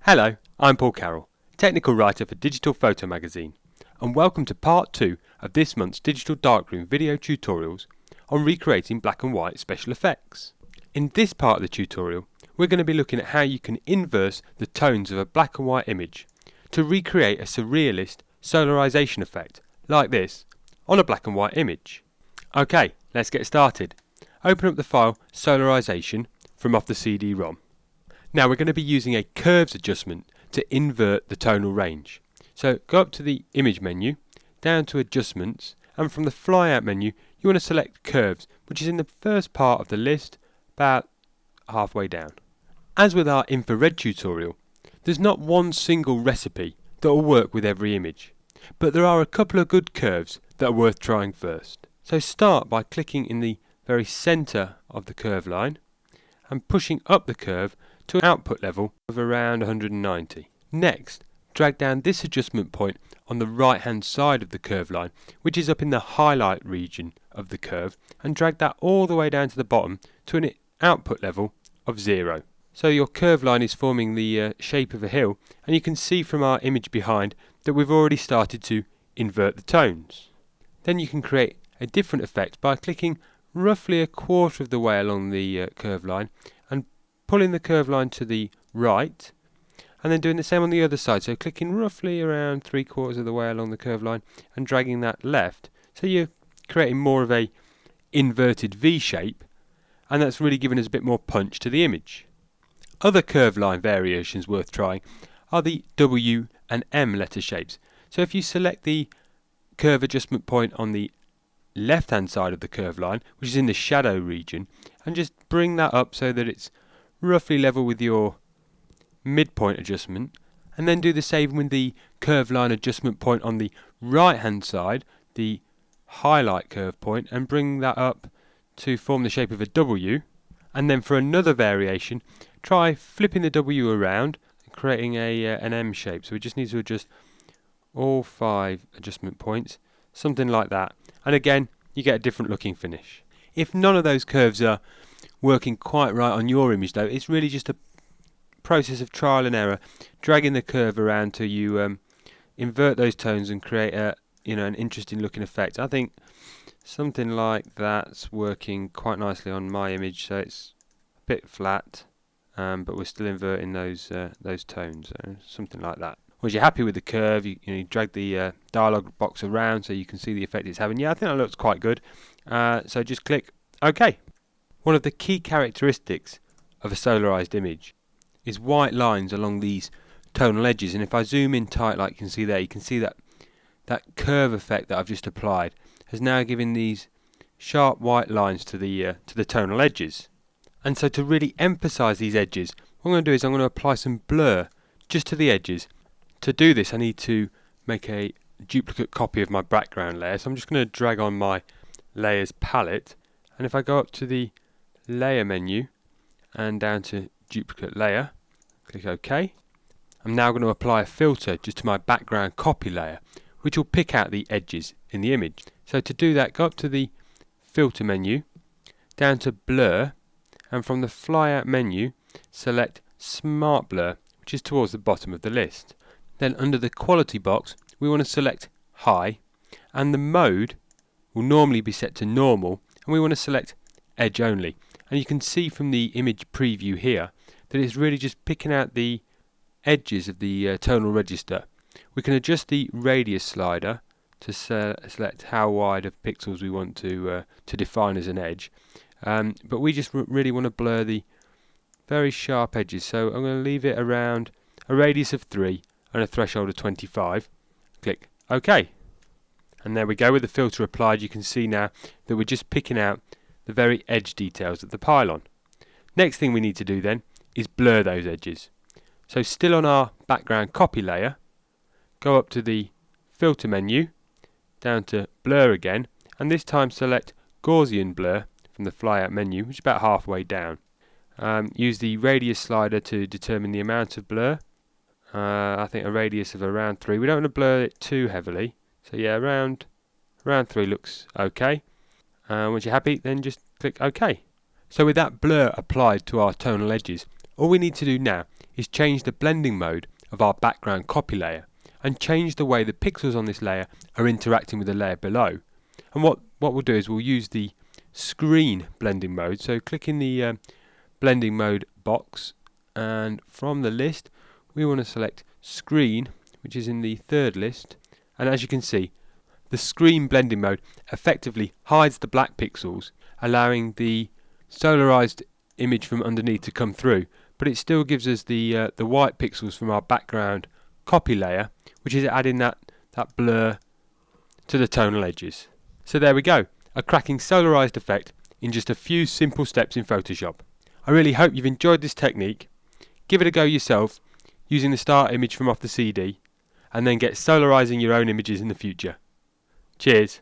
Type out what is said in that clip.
Hello, I'm Paul Carroll, technical writer for Digital Photo Magazine, and welcome to part 2 of this month's Digital Darkroom video tutorials on recreating black and white special effects. In this part of the tutorial, we're going to be looking at how you can inverse the tones of a black and white image to recreate a surrealist solarization effect, like this, on a black and white image. Okay, let's get started. Open up the file Solarization from off the CD-ROM. Now we're going to be using a curves adjustment to invert the tonal range. So go up to the image menu, down to adjustments, and from the flyout menu you want to select curves, which is in the first part of the list, about halfway down. As with our infrared tutorial, there's not one single recipe that will work with every image, but there are a couple of good curves that are worth trying first. So start by clicking in the very centre of the curve line and pushing up the curve to an output level of around 190. Next, drag down this adjustment point on the right hand side of the curve line, which is up in the highlight region of the curve, and drag that all the way down to the bottom to an output level of 0. So your curve line is forming the shape of a hill, and you can see from our image behind that we've already started to invert the tones. Then you can create a different effect by clicking roughly a quarter of the way along the curve line and pulling the curve line to the right, and then doing the same on the other side, so clicking roughly around 3/4 of the way along the curve line and dragging that left, so you're creating more of a inverted V shape, and that's really giving us a bit more punch to the image. Other curve line variations worth trying are the W and M letter shapes. So if you select the curve adjustment point on the left hand side of the curve line, which is in the shadow region, and just bring that up so that it's roughly level with your midpoint adjustment, and then do the same with the curve line adjustment point on the right hand side, the highlight curve point, and bring that up to form the shape of a W. And then for another variation, try flipping the W around and creating an M shape. So we just need to adjust all 5 adjustment points, something like that, and again you get a different looking finish. If none of those curves are working quite right on your image though, it's really just a process of trial and error, dragging the curve around till you invert those tones and create an interesting looking effect. I think something like that's working quite nicely on my image, so it's a bit flat, but we're still inverting those tones, something like that. Once you're happy with the curve, you drag the dialog box around so you can see the effect it's having. Yeah, I think that looks quite good. So just click OK. One of the key characteristics of a solarized image is white lines along these tonal edges, and if I zoom in tight like you can see there, you can see that that curve effect that I've just applied has now given these sharp white lines to the tonal edges. And so to really emphasize these edges, what I'm going to do is I'm going to apply some blur just to the edges. To do this I need to make a duplicate copy of my background layer, so I'm just going to drag on my layers palette, and if I go up to the layer menu and down to duplicate layer, click OK. I'm now going to apply a filter just to my background copy layer, which will pick out the edges in the image. So to do that, go up to the filter menu, down to blur, and from the flyout menu select smart blur, which is towards the bottom of the list. Then under the quality box we want to select high, and the mode will normally be set to normal, and we want to select edge only. And you can see from the image preview here that it's really just picking out the edges of the tonal register. We can adjust the radius slider to select how wide of pixels we want to define as an edge, but we just really want to blur the very sharp edges, so I'm going to leave it around a radius of 3 and a threshold of 25. Click OK, and there we go. With the filter applied, you can see now that we're just picking out the very edge details of the pylon. Next thing we need to do then is blur those edges. So still on our background copy layer, go up to the filter menu, down to blur again, and this time select Gaussian blur from the flyout menu, which is about halfway down. Use the radius slider to determine the amount of blur. I think a radius of around 3. We don't want to blur it too heavily, so yeah, around 3 looks okay. Once you're happy, then just click OK. So with that blur applied to our tonal edges, all we need to do now is change the blending mode of our background copy layer and change the way the pixels on this layer are interacting with the layer below. And what we'll do is we'll use the screen blending mode. So click in the blending mode box, and from the list we want to select screen, which is in the third list, and as you can see, the screen blending mode effectively hides the black pixels, allowing the solarized image from underneath to come through, but it still gives us the white pixels from our background copy layer, which is adding that blur to the tonal edges. So there we go, a cracking solarized effect in just a few simple steps in Photoshop. I really hope you've enjoyed this technique. Give it a go yourself using the start image from off the CD, and then get solarizing your own images in the future. Cheers.